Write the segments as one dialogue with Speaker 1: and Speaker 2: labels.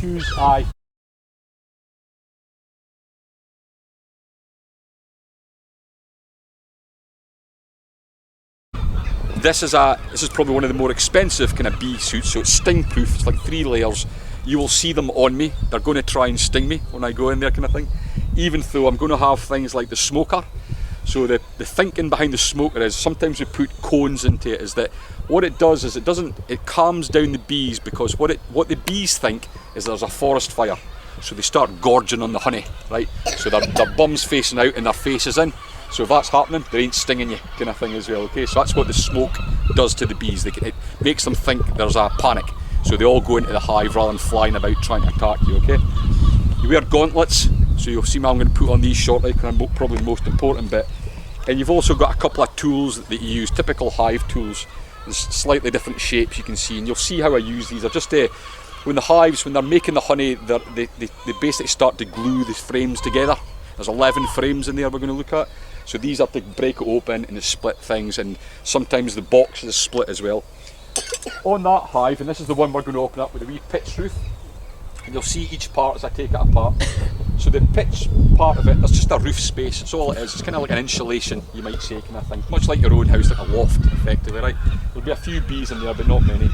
Speaker 1: Fuse, aye. This is probably one of the more expensive kind of bee suits, so it's sting proof, it's like 3 layers. You will see them on me, they're going to try and sting me when I go in there kind of thing. Even though I'm going to have things like the smoker. So the thinking behind the smoker is sometimes we put cones into it, is that what it does is it calms down the bees, because what the bees think is there's a forest fire. So they start gorging on the honey, right? So their bum's facing out and their face is in. So if that's happening, they ain't stinging you, kind of thing as well, okay? So that's what the smoke does to the bees. It makes them think there's a panic. So they all go into the hive rather than flying about trying to attack you, okay? You wear gauntlets, so you'll see me, I'm going to put on these shortly, because I'm probably the most important bit. And you've also got a couple of tools that you use, typical hive tools. There's slightly different shapes you can see, and you'll see how I use these. They're just when the hives, when they're making the honey, they basically start to glue the frames together. There's 11 frames in there we're going to look at. So these are to break it open and to split things, and sometimes the box is split as well. On that hive, and this is the one we're going to open up with a wee pitch roof, and you'll see each part as I take it apart. So the pitch part of it, there's just a roof space, that's all it is. It's kind of like an insulation, you might say, kind of thing. Much like your own house, like a loft, effectively, right? There'll be a few bees in there, but not many.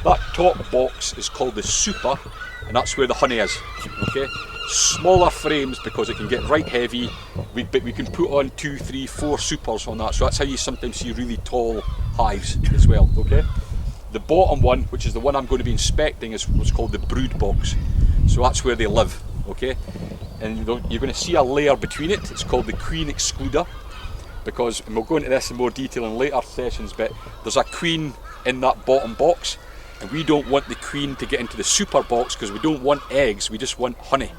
Speaker 1: That top box is called the super, and that's where the honey is, okay? Smaller frames because it can get right heavy, but we can put on 2, 3, 4 supers on that, so that's how you sometimes see really tall hives as well, okay? The bottom one, which is the one I'm going to be inspecting, is what's called the brood box, so that's where they live, okay? And you're going to see a layer between it, it's called the queen excluder, because, and we'll go into this in more detail in later sessions, but there's a queen in that bottom box, and we don't want the queen to get into the super box because we don't want eggs, we just want honey.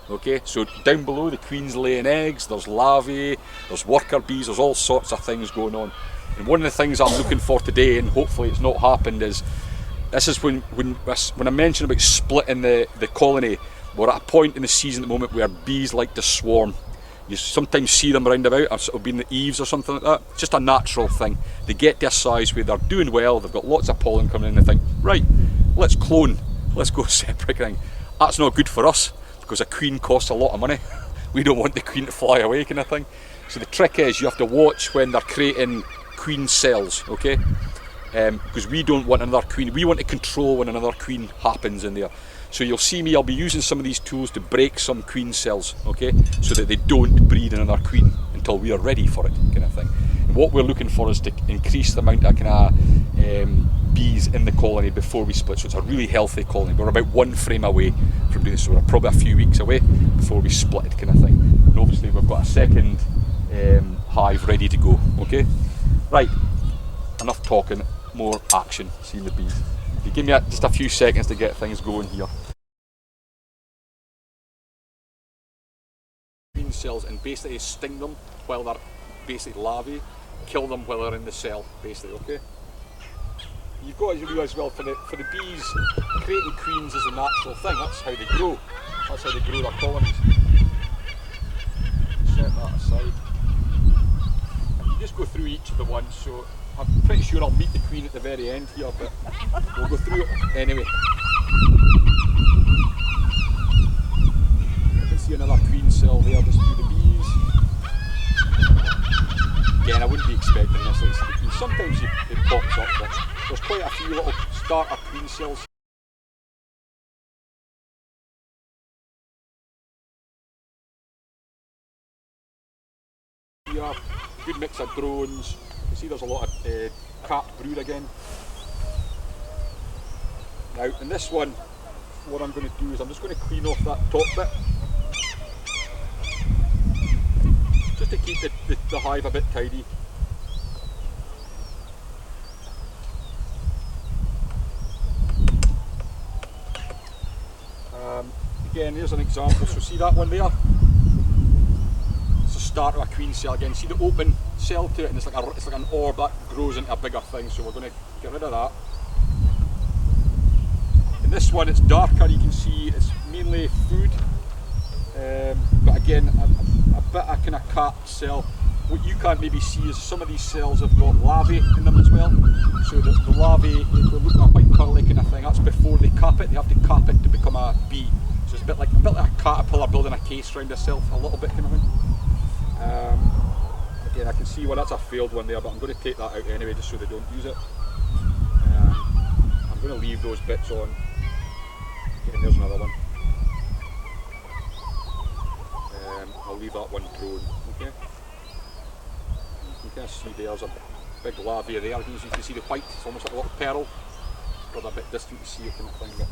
Speaker 1: Okay, so down below the queen's laying eggs, there's larvae, there's worker bees, there's all sorts of things going on. And one of the things I'm looking for today, and hopefully it's not happened, is this is when I mentioned about splitting the colony, we're at a point in the season at the moment where bees like to swarm. You sometimes see them around about, or sort of being the eaves or something like that. It's just a natural thing. They get to a size where they're doing well, they've got lots of pollen coming in, and they think, right, let's clone, let's go separate thing. That's not good for us, because a queen costs a lot of money. We don't want the queen to fly away, kind of thing. So the trick is you have to watch when they're creating queen cells, okay? Because we don't want another queen, we want to control when another queen happens in there. So you'll see me, I'll be using some of these tools to break some queen cells, okay? So that they don't breed another queen until we are ready for it, kind of thing. And what we're looking for is to increase the amount of kind of bees in the colony before we split. So it's a really healthy colony. We're about 1 frame away from doing this, so we're probably a few weeks away before we split it, kind of thing. And obviously we've got a second hive ready to go, okay? Right, enough talking, more action, seeing the bees. You give me just a few seconds to get things going here. Queen cells, and basically sting them while they're basically larvae, kill them while they're in the cell, basically, okay? You've got to realise, well, for the bees, creating queens is a natural thing. That's how they grow. That's how they grow their colonies. Set that aside. And you just go through each of the ones. So I'm pretty sure I'll meet the queen at the very end here, but we'll go through it anyway. You can see another queen cell there just through the bees. Again, I wouldn't be expecting this. Sometimes it pops up, but there's quite a few little starter queen cells. Here, good mix of drones. You can see there's a lot of capped brood again. Now, in this one, what I'm going to do is I'm just going to clean off that top bit. Just to keep the hive a bit tidy. Again, here's an example. So see that one there? It's the start of a queen cell again. See the open cell to it, and it's like an orb that grows into a bigger thing. So we're going to get rid of that. In this one, it's darker. You can see it's mainly food, but again, a bit of kind of capped cell. What you can't maybe see is some of these cells have got larvae in them as well. So the larvae, if we're looking at white curly kind of thing. That's before they cap it. They have to cap it to become a bee. So it's a bit like a caterpillar building a case around itself, a little bit kind of thing. Again, I can see that's a failed one there, but I'm going to take that out anyway just so they don't use it. I'm going to leave those bits on. Okay, and there's another one. I'll leave that one drone. Okay. You can kind of see there's a big lavia there. As you can see the white, it's almost like a little pearl. But a bit distant to see it kind of thing.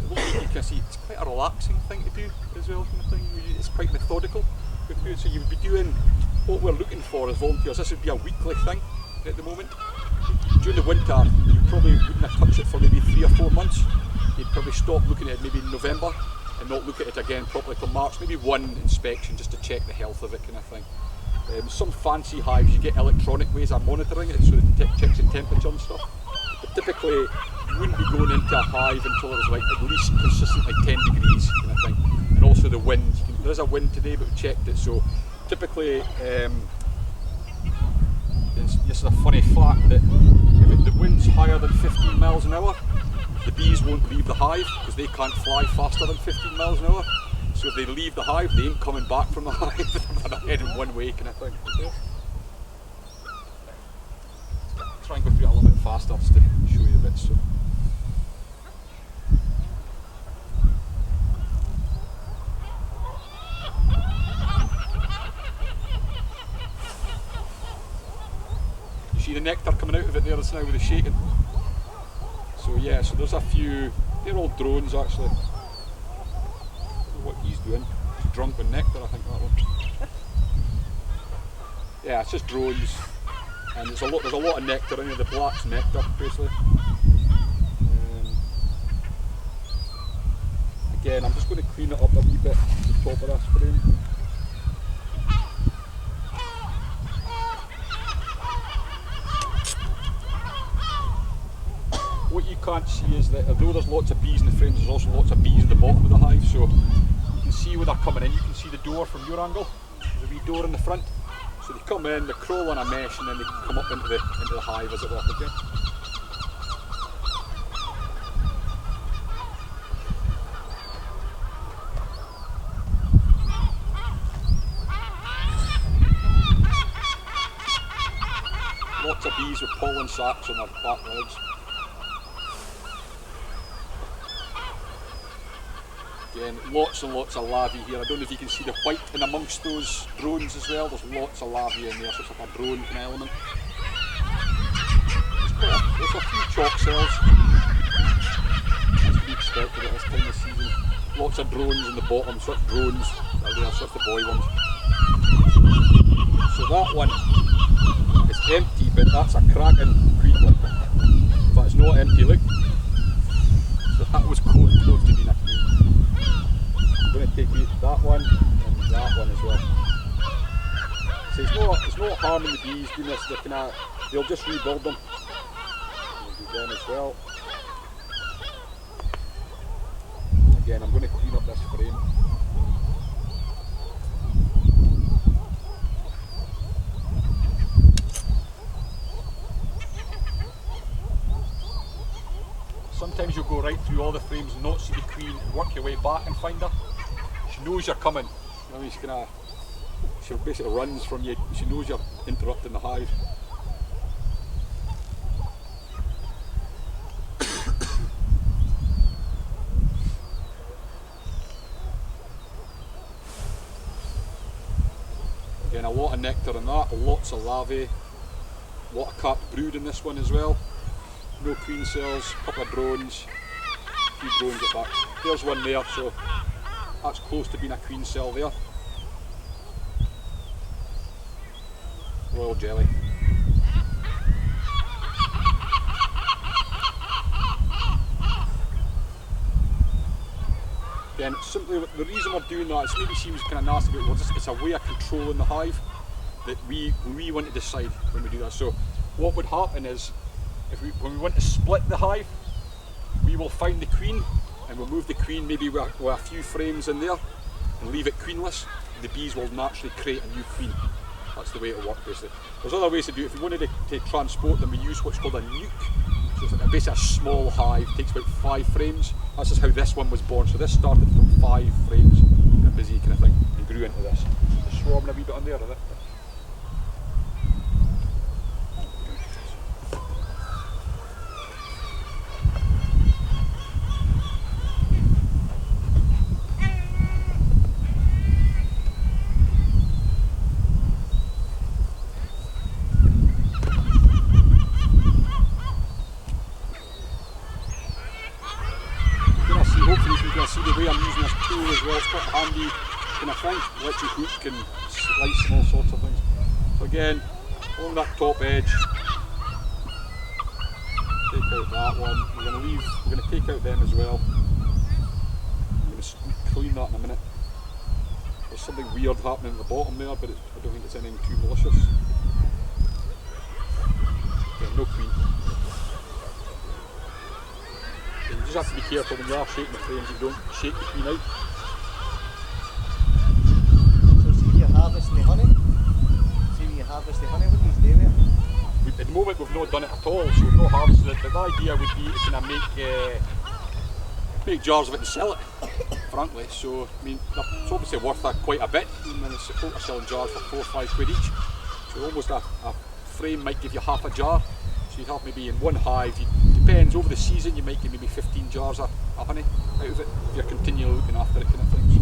Speaker 1: But you can see it's quite a relaxing thing to do as well, kind of thing. It's quite methodical. So you would be doing what we're looking for as volunteers. This would be a weekly thing at the moment. During the winter, you probably wouldn't have touched it for maybe 3 or 4 months. You'd probably stop looking at it maybe in November and not look at it again properly till March. Maybe one inspection just to check the health of it, kind of thing. Some fancy hives, you get electronic ways of monitoring it, so it checks the temperature and stuff. But typically, you wouldn't be going into a hive until it was like at least consistently 10 degrees kind of thing. And also the wind. There is a wind today, but we checked it. So typically, this is a funny fact that if the wind's higher than 15 miles an hour, the bees won't leave the hive because they can't fly faster than 15 miles an hour. So if they leave the hive, they ain't coming back from the hive. They're heading one way kind of thing. Okay. Try and go through it a little bit faster just to show you the bits. So. You see the nectar coming out of it there just now with the shaking. So yeah, so there's a few, they're all drones actually. I don't know what he's doing. He's drunk with nectar, I think that one. Yeah, it's just drones. And there's a lot of nectar in here. The black's nectar, basically. Again, I'm just going to clean it up a wee bit at the top of this frame. What you can't see is that although there's lots of bees in the frames, there's also lots of bees in the bottom of the hive. So you can see where they're coming in. You can see the door from your angle. There's a wee door in the front. So they come in, they crawl on a mesh, and then they come up into the hive, as it were. Okay. Lots of bees with pollen sacs on their back legs. Again, lots and lots of larvae here. I don't know if you can see the white in amongst those drones as well. There's lots of larvae in there, so it's like a drone kind of element. There's a few chalk cells. As to be expected at this time of season. Lots of drones in the bottom, so it's drones. There, so it's the boy ones. So that one is empty, but that's a cracking queen one. But it's not empty, look. So that was close to being a queen. I'm going to take that one and that one as well. So it's not harming the bees doing this. They'll just rebuild them. We'll do them as well. Again, I'm going to clean up this frame. Sometimes you'll go right through all the frames and not see the queen and work your way back and find her. She knows you're coming. You know, she basically runs from you. She knows you're interrupting the hive. Again, a lot of nectar in that, lots of larvae, a lot of capped brood in this one as well. No queen cells, a couple of drones, a few drones at back. There's one there, so that's close to being a queen cell there. Royal jelly. Again, simply the reason we're doing that, it maybe seems kind of nasty, but it's a way of controlling the hive that we want to decide when we do that. So what would happen is, when we want to split the hive, we will find the queen and we'll move the queen maybe with a few frames in there and leave it queenless. The bees will naturally create a new queen. That's the way it'll work basically. There's other ways to do it. If you wanted to transport them, we use what's called a nuke. So it's like basically a small hive, takes about 5 frames. That's just how this one was born. So this started from 5 frames, a busy kind of thing, and grew into this. The swarming a wee bit on there, is it? Hopefully you can see the way I'm using this tool as well. It's quite handy kind of thing. Electric hook and slice and all sorts of things. So again, along that top edge, take out that one. We're going to take out them as well. I'm going to clean that in a minute. There's something weird happening at the bottom there, but I don't think it's anything too malicious. Okay, no queen. You just have to be careful when you are shaking the frames, you don't shake the queen out.
Speaker 2: So see when you're harvesting the honey, what do you do with it?
Speaker 1: At the moment we've not done it at all, so we've not harvested it, but the idea would be to kind of make jars of it and sell it, frankly. So I mean, it's obviously worth quite a bit. I mean, folk are selling jars for 4 or 5 quid each, so almost a frame might give you half a jar. So you'd have maybe in one hive, depends, over the season you might get maybe 15 jars of honey out of it if you're continually looking after it kind of thing. So.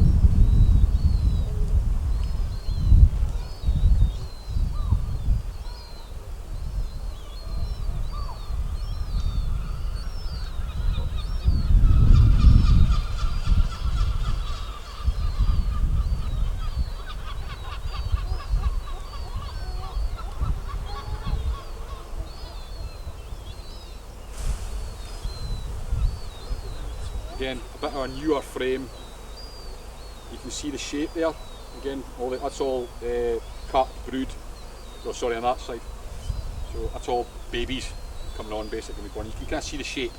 Speaker 1: Again, a bit of a newer frame. You can see the shape there. Again, that's all capped brood. Oh, sorry, on that side. So that's all babies coming on basically. You can kind of see the shape.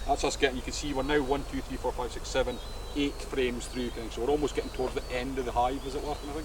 Speaker 1: That's us getting. You can see we're now 1, 2, 3, 4, 5, 6, 7, 8 frames through. So we're almost getting towards the end of the hive, as it were, kind of thing.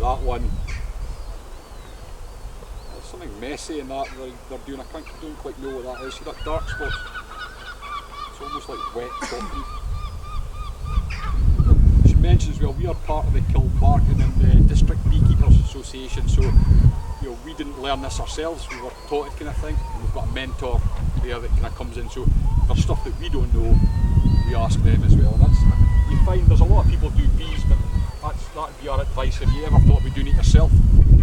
Speaker 1: That one, there's something messy in that they're doing. I don't quite know what that is. See that dark spot? It's almost like wet concrete. I should mention as well, we are part of the Kilbarchan and the District Beekeepers Association, so we didn't learn this ourselves, we were taught it kind of thing, and we've got a mentor there that kind of comes in, so if there's stuff that we don't know, we ask them as well. And you find there's a lot of people do bees, but that'd be our advice. If you ever thought of doing it yourself,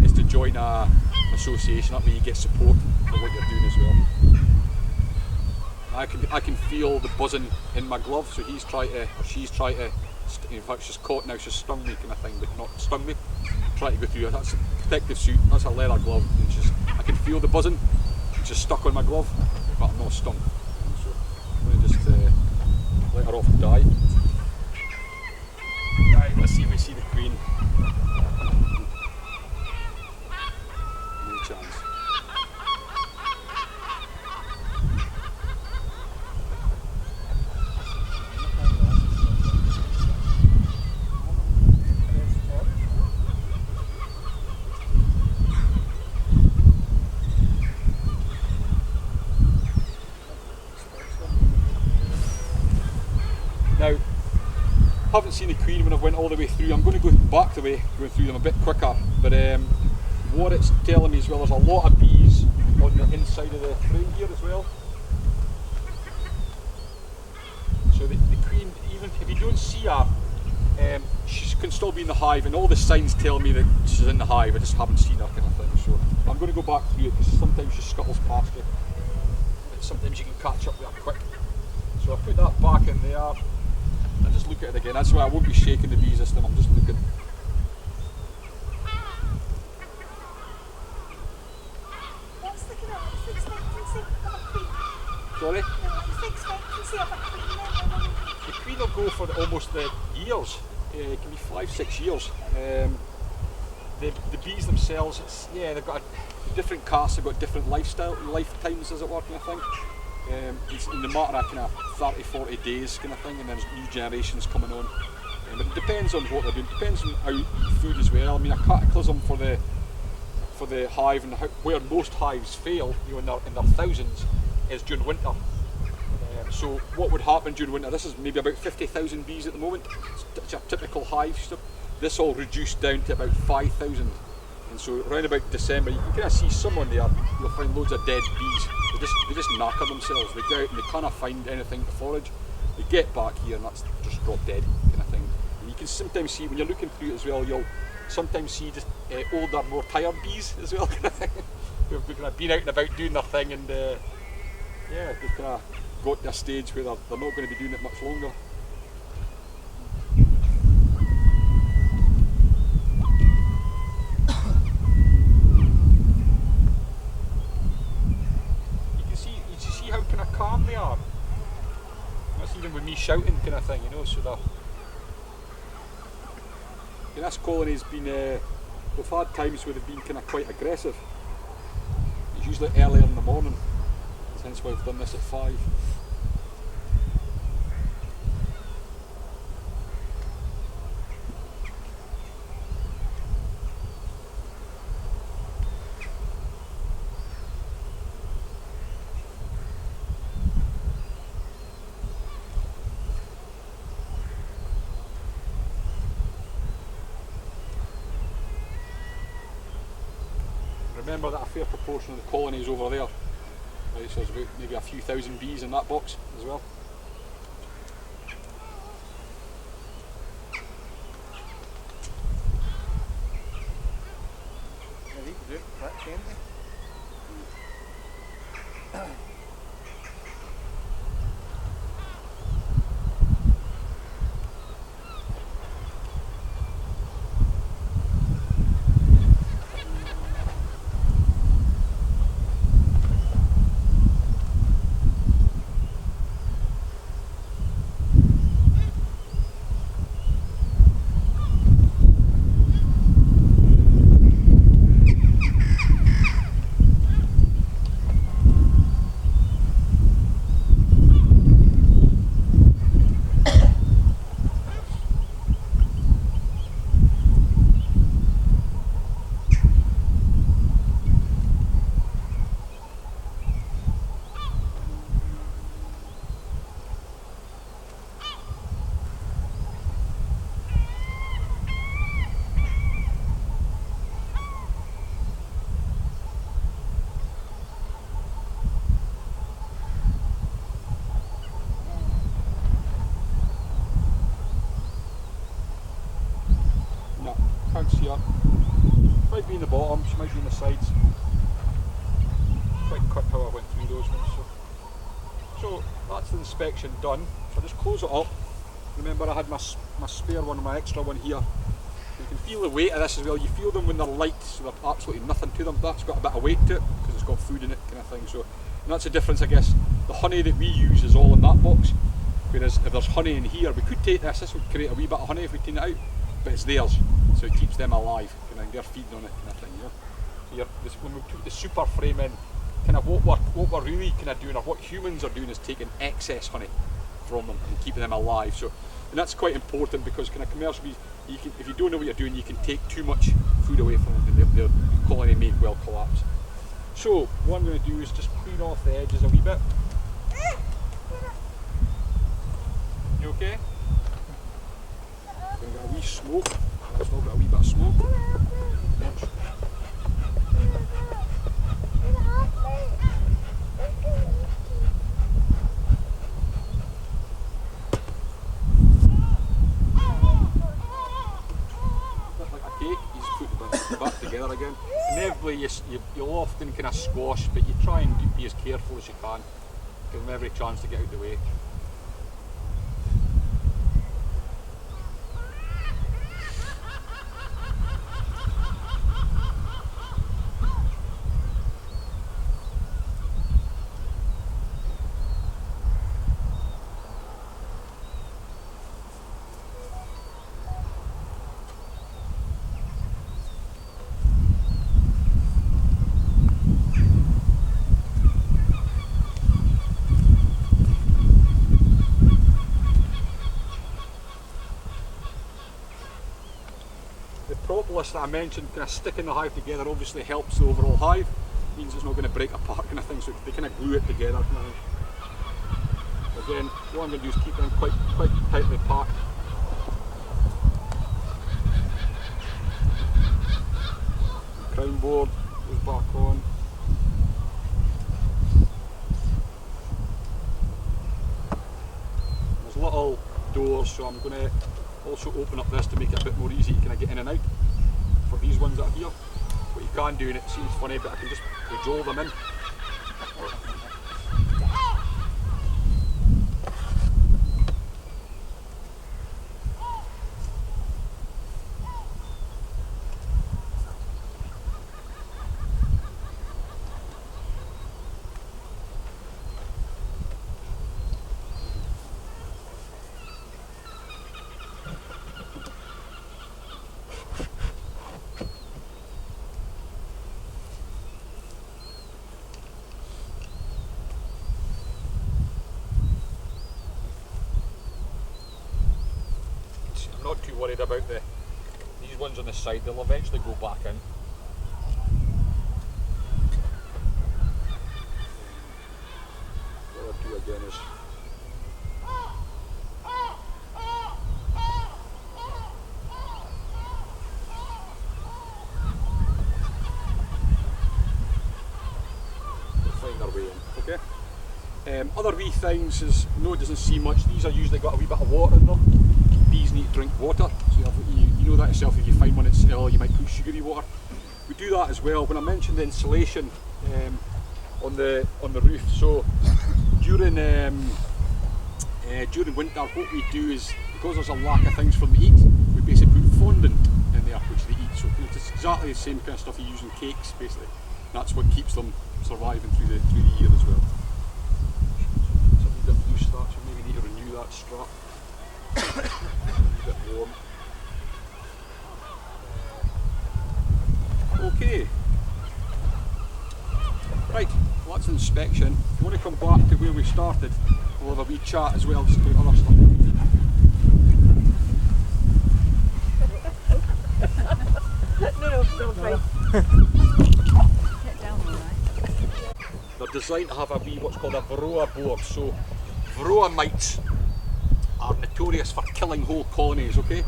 Speaker 1: is to join an association. That way you get support for what you're doing as well. I can feel the buzzing in my glove, so she's tried to, in fact she's caught now, she's stung me kind of thing, but not stung me. Try to go through, that's a protective suit, that's a leather glove, and I can feel the buzzing, it's just stuck on my glove, but I'm not stung. So I'm going to just let her off and die. Right, let's see if we see the queen. No chance. Now, haven't seen the queen when I've went all the way through. I'm going to go back the way, going through them a bit quicker, but what it's telling me as well, there's a lot of bees on the inside of the frame here as well. So the queen, even if you don't see her, she can still be in the hive, and all the signs tell me that she's in the hive. I just haven't seen her kind of thing. So I'm going to go back through it because sometimes she scuttles past you, but sometimes you can catch up with her quick. So I put that back in there. I just look at it again. That's why I won't be shaking the bees this time. I'm just looking.
Speaker 3: What's the expectancy
Speaker 1: Sorry? The queen will go for almost the years. It can be 5-6 years. The bees themselves, they've got different castes. They've got different lifetimes, as it were, kind of thing. It's in the matter of kind of 30-40 days, kind of thing, and there's new generations coming on. But it depends on what they're doing. It depends on how you eat food as well. I mean, a cataclysm for the hive and where most hives fail, in their thousands, is during winter. So what would happen during winter? This is maybe about 50,000 bees at the moment. It's a typical hive. This all reduced down to about 5,000. And so around about December, you can kind of see some on there. You'll find loads of dead bees. They just knacker themselves. They go out and they cannot find anything to forage. They get back here and that's just drop dead kind of thing. And you can sometimes see when you're looking through it as well. You'll sometimes see just older, more tired bees as well, kind of thing. Who've kind of been out and about doing their thing, and they've kind of got to a stage where they're not going to be doing it much longer. You see how kind of calm they are. That's even with me shouting, kind of thing, So this colony's been. We've had times where they've been kind of quite aggressive. It's usually earlier in the morning. Hence why we've done this at 5. Remember that a fair proportion of the colony is over there. Right, so there's about maybe a few thousand bees in that box as well. Can't see her. She might be in the bottom, she might be in the sides. Quite quick how I went through those ones. So that's the inspection done. So I just close it up. Remember I had my spare one, my extra one here. You can feel the weight of this as well. You feel them when they're light, so there's absolutely nothing to them. That's got a bit of weight to it because it's got food in it, kind of thing. So and that's the difference, I guess. The honey that we use is all in that box. Whereas if there's honey in here, we could take this would create a wee bit of honey if we clean it out. But it's theirs, so it keeps them alive, and they're feeding on it, kind of thing, So when we put the super frame in, kind of what we're really kind of doing, or what humans are doing, is taking excess honey from them and keeping them alive. So, and that's quite important because kind of commercial bees, if you don't know what you're doing, you can take too much food away from them, and the colony may well collapse. So what I'm going to do is just clean off the edges a wee bit. You okay? We've got a wee smoke. It's not got a wee bit of smoke. Like a cake, you just put the back together again. Inevitably you'll often kind of squash, but you try and be as careful as you can. Give them every chance to get out of the way. this that I mentioned, kind of sticking the hive together obviously helps the overall hive. Means it's not going to break apart kind of thing, so they kind of glue it together. Again, what I'm going to do is keep them quite tightly packed. Crown board goes back on. There's little doors, so I'm going to also open up this to make it a bit more easy to kind of get in and out for these ones that are here. What you can do, and it seems funny, but I can just cajole them in. I'm not too worried about these ones on the side, they'll eventually go back in. What I'll do again is we'll find our way in, okay? Other wee things is, no, it doesn't see much, these are usually got a wee bit of water in them. Bees need to drink water, so you know that yourself. If you find one that's ill, you might put sugary water. We do that as well. When I mentioned the insulation on the roof, so during winter, what we do is, because there's a lack of things for them to eat, we basically put fondant in there which they eat. So it's exactly the same kind of stuff you use in cakes, basically. That's what keeps them surviving through the year as well. It's a wee bit loose that, so maybe need to renew that strap. A bit warm. Okay. Right, well that's inspection. If you want to come back to where we started, we'll have a wee chat as well, just about other stuff.
Speaker 3: No, don't fight. Get down, alright.
Speaker 1: They're designed to have a wee, what's called a varroa board. So, varroa mites are notorious for killing whole colonies, okay?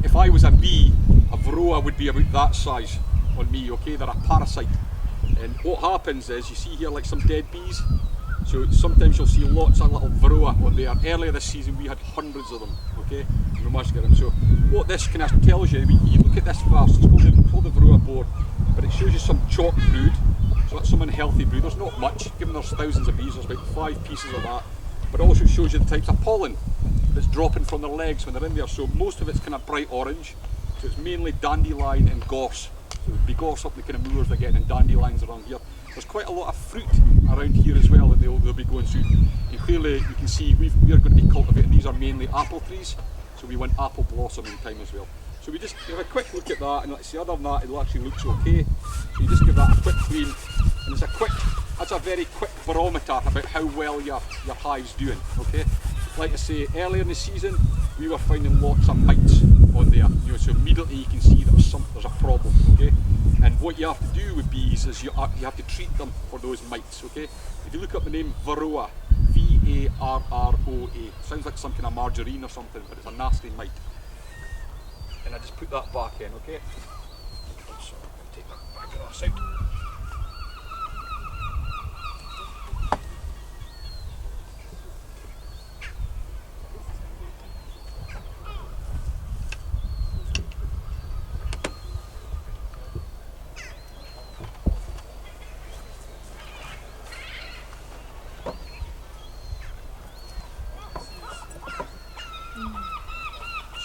Speaker 1: If I was a bee, a varroa would be about that size on me, okay? They're a parasite. And what happens is, you see here like some dead bees, so sometimes you'll see lots of little varroa on there. Earlier this season we had hundreds of them, okay? And we managed to get them. So what this kind of tells you, you look at this first, it's called the varroa board, but it shows you some chalk brood, so that's some unhealthy brood. There's not much, given there's thousands of bees, there's about 5 pieces of that. But it also shows you the types of pollen that's dropping from their legs when they're in there. So most of it's kind of bright orange, so it's mainly dandelion and gorse. So it'd be gorse up the kind of moors they're getting, and dandelions around here. There's quite a lot of fruit around here as well that they'll be going through. And clearly you can see we are going to be cultivating, these are mainly apple trees, so we want apple blossom in time as well. So we just have a quick look at that, and let's see, other than that it actually looks okay. So you just give that a quick clean, and that's a very quick barometer about how well your hive's doing, okay? Like I say, earlier in the season we were finding lots of mites on there, so immediately you can see there's a problem, okay? And what you have to do with bees is you have to treat them for those mites, okay? If you look up the name Varroa, V-A-R-R-O-A, sounds like some kind of margarine or something, but it's a nasty mite. And I just put that back in, okay? So I'm going to take that back of that out.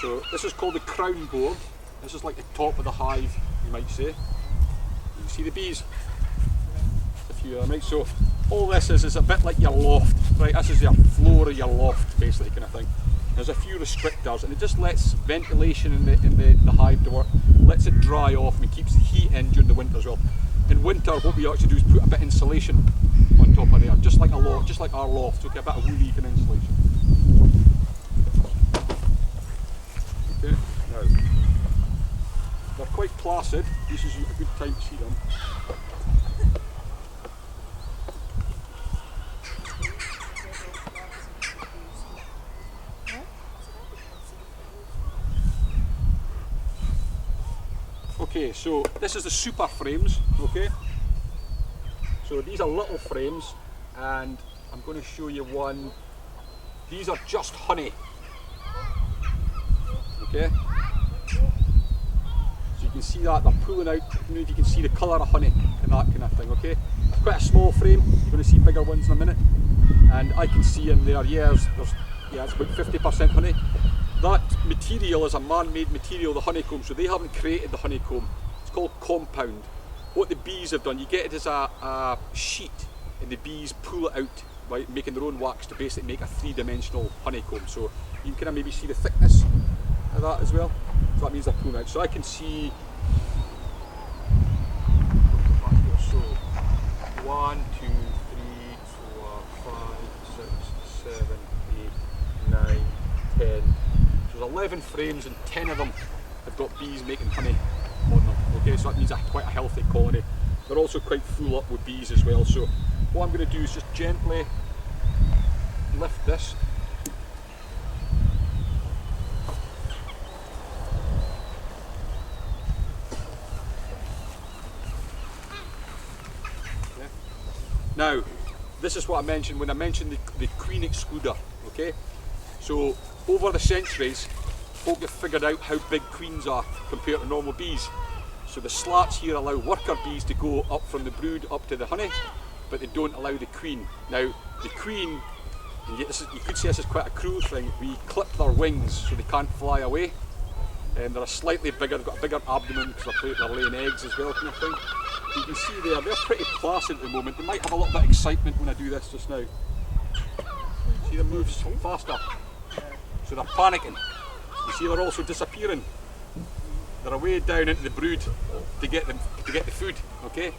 Speaker 1: So this is called the crown board. This is like the top of the hive, you might say. You see the bees? A few of them, right? So all this is a bit like your loft, right? This is your floor of your loft, basically, kind of thing. There's a few restrictors, and it just lets ventilation in the hive to work, lets it dry off, and keeps the heat in during the winter as well. In winter, what we actually do is put a bit of insulation on top of there, just like our loft, okay, a bit of woolly kind of insulation. Okay, now they're quite placid. This is a good time to see them. Okay, so this is the super frames, okay? So these are little frames, and I'm going to show you one. These are just honey, okay? So you can see that they're pulling out, I don't know if you can see the colour of honey and that kind of thing, okay? It's quite a small frame, you're going to see bigger ones in a minute. And I can see in there, yeah, it's about 50% honey. That material is a man-made material, the honeycomb, so they haven't created the honeycomb. It's called compound. What the bees have done, you get it as a sheet, and the bees pull it out by making their own wax to basically make a three-dimensional honeycomb. So you can kind of maybe see the thickness of that as well. So that means they're pulling out. So I can see, so 1, 2, 3, 4, 5, 6, 7, 8, 9, 10. So there's 11 frames and 10 of them have got bees making honey on them. Okay, so that means quite a healthy colony. They're also quite full up with bees as well. So what I'm going to do is just gently lift this. Okay. Now, this is what I mentioned when I mentioned the queen excluder. Okay, so over the centuries, folk have figured out how big queens are compared to normal bees. So the slats here allow worker bees to go up from the brood up to the honey, but they don't allow the queen. Now the queen, and you could say this is quite a cruel thing, we clip their wings so they can't fly away. And they're slightly bigger, they've got a bigger abdomen because they're laying eggs as well, kind of thing. You can see there, they're pretty placid at the moment. They might have a little bit of excitement when I do this just now. See them move faster. So they're panicking. You see they're also disappearing. They're away down into the brood to get the food, okay?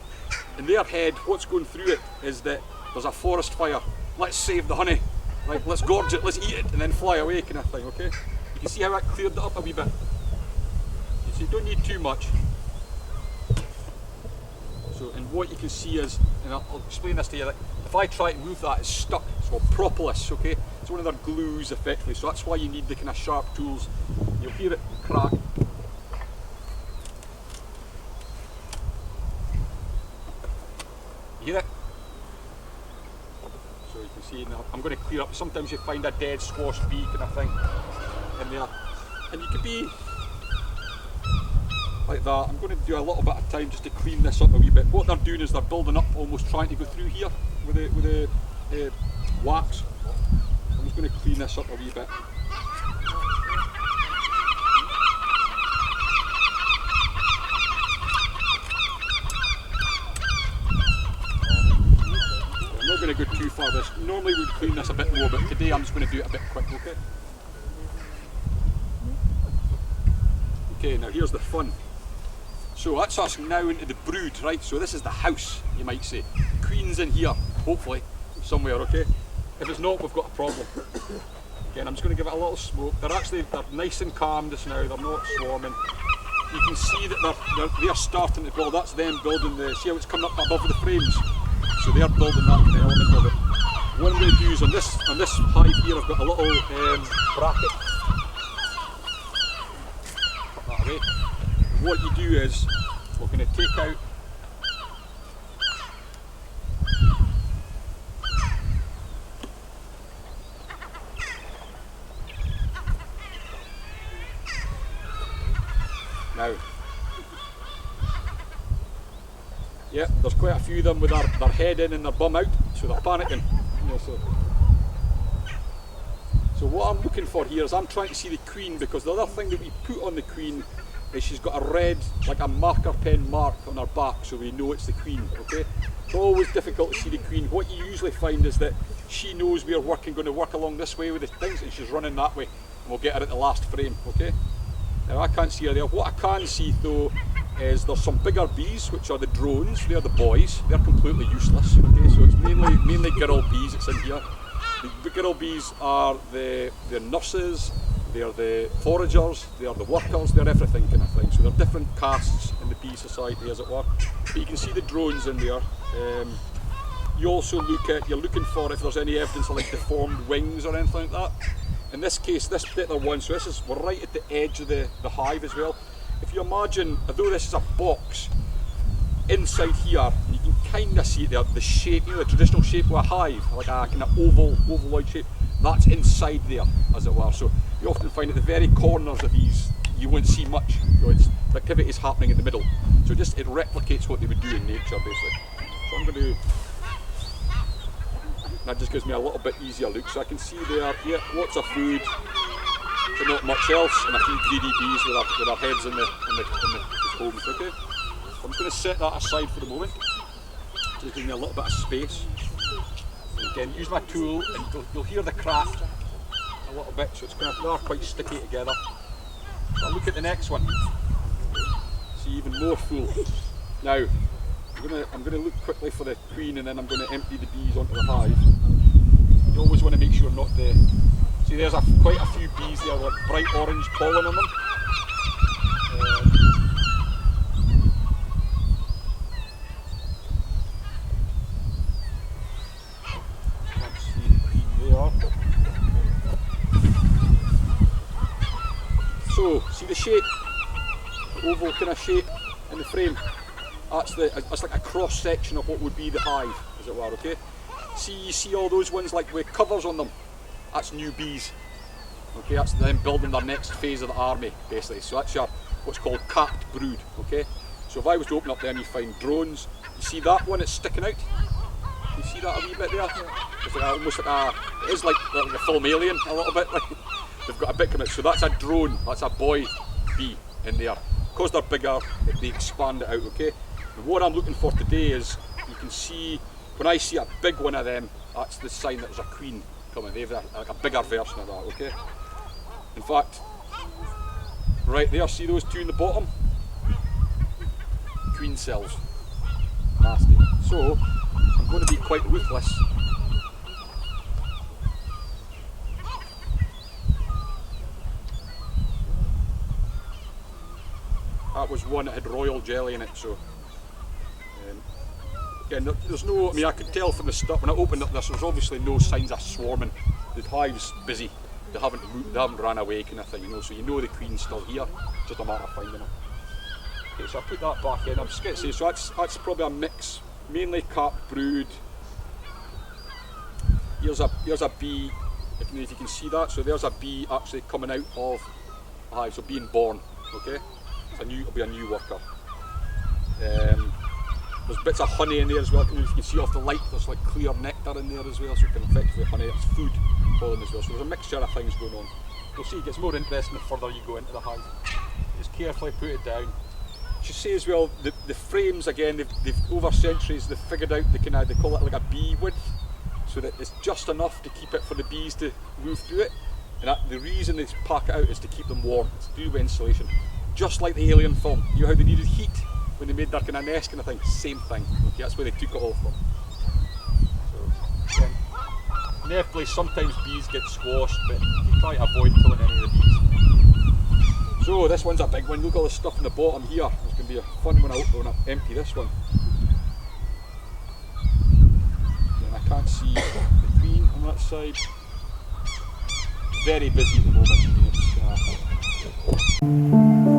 Speaker 1: In their head, what's going through it is that there's a forest fire. Let's save the honey. Right, let's gorge it, let's eat it, and then fly away, kind of thing, okay? You can see how that cleared it up a wee bit. You see, you don't need too much. So, and what you can see is, and I'll explain this to you, like, if I try to move that, it's stuck. It's called propolis, okay? It's one of their glues, effectively, so that's why you need the kind of sharp tools. You'll hear it crack. You hear it? So you can see now, I'm going to clear up. Sometimes you find a dead squash bee kind of thing in there. And you could be like that. I'm going to do a little bit of time just to clean this up a wee bit. What they're doing is they're building up, almost trying to go through here with the wax. I'm just going to clean this up a wee bit. I'm not going to go too far. Normally we'd clean this a bit more, but today I'm just going to do it a bit quick, okay? Okay, now here's the fun. So that's us now into the brood, right? So this is the house, you might say. The queen's in here, hopefully, somewhere, okay? If it's not, we've got a problem. Again, I'm just going to give it a little smoke. They're nice and calm just now, they're not swarming. You can see that they're starting to build. That's them building see how it's coming up above the frames? So they're building that element of it. What I'm going to do is on this hive here, I've got a little bracket. Put that away. What you do is, we're going to take out now. Yeah, there's quite a few of them with their head in and their bum out, so they're panicking. Yeah, so what I'm looking for here is I'm trying to see the queen, because the other thing that we put on the queen is she's got a red, like a marker pen mark on her back, so we know it's the queen, okay? It's always difficult to see the queen. What you usually find is that she knows we're going to work along this way with the things, and she's running that way, and we'll get her at the last frame, okay? Now I can't see her there. What I can see though is there's some bigger bees, which are the drones. They're the boys. They're completely useless, okay? So it's mainly girl bees that's in here. The girl bees are the nurses, they're the foragers, they're the workers, they're everything kind of thing. So they're different castes in the bee society, as it were. But you can see the drones in there. You also you're looking for if there's any evidence of like deformed wings or anything like that. In this case, this particular one, so we're right at the edge of the hive as well. If you imagine, although this is a box, inside here, you can kind of see the shape, the traditional shape of a hive, like a kind of ovaloid shape, that's inside there, as it were. So you often find at the very corners of these, you won't see much. The activity is happening in the middle. So it replicates what they would do in nature, basically. So I'm going to, that just gives me a little bit easier look. So I can see there, yeah, lots of food, but not much else, and a few greedy bees with their heads in the combs. Okay. I'm just going to set that aside for the moment, just give me a little bit of space. And again, use my tool, and you'll hear the crack a little bit, so they are quite sticky together. So I'll look at the next one, see even more full. Now, I'm going to look quickly for the queen, and then I'm going to empty the bees onto the hive. You always want to make sure not the... See, there's quite a few bees there with bright orange pollen on them. So, see the shape, the oval kind of shape in the frame. That's like a cross section of what would be the hive, as it were. Okay. You see all those ones like with covers on them. That's new bees. Okay, that's them building their next phase of the army, basically. So that's your what's called capped brood. Okay. So if I was to open up there and you find drones, you see that one that's sticking out. You see that a wee bit there? It's like it is like a film Alien a little bit. Like they've got a bit coming out. So that's a drone. That's a boy bee in there. Because they're bigger, they expand it out. Okay. And what I'm looking for today is you can see when I see a big one of them, that's the sign that there's a queen coming. They have like a bigger version of that. Okay. In fact, right there, see those two in the bottom? Queen cells. Nasty. So I'm going to be quite ruthless. That was one that had royal jelly in it, so again, there's no, I mean, I could tell from the start when I opened up this, there's obviously no signs of swarming. The hive's busy, they haven't ran away kind of thing, so you know the queen's still here, just a matter of finding her. Okay, so I put that back in. I'm just going to say, so that's probably a mix, mainly capped brood. Here's a bee, if you can see that, so there's a bee actually coming out of a hive, so being born, okay? It'll be a new worker. There's bits of honey in there as well. If you can see off the light, there's like clear nectar in there as well, so it can effectively honey. It's food pollen as well. So there's a mixture of things going on. You'll see it gets more interesting the further you go into the hive. Just carefully put it down. I should say as well, the frames again, they've over centuries they've figured out they call it like a bee width, so that it's just enough to keep it for the bees to move through it. And the reason they pack it out is to keep them warm. It's to do with insulation. Just like the Alien film, you know how they needed heat when they made their kind of nest kind of thing? Same thing. Okay, that's where they took it all from. So, inevitably, sometimes bees get squashed, but you try to avoid killing any of the bees. So this one's a big one. Look at all the stuff in the bottom here. It's going to be a fun when I empty this one. And I can't see the queen on that side. Very busy at the moment. I mean, it's,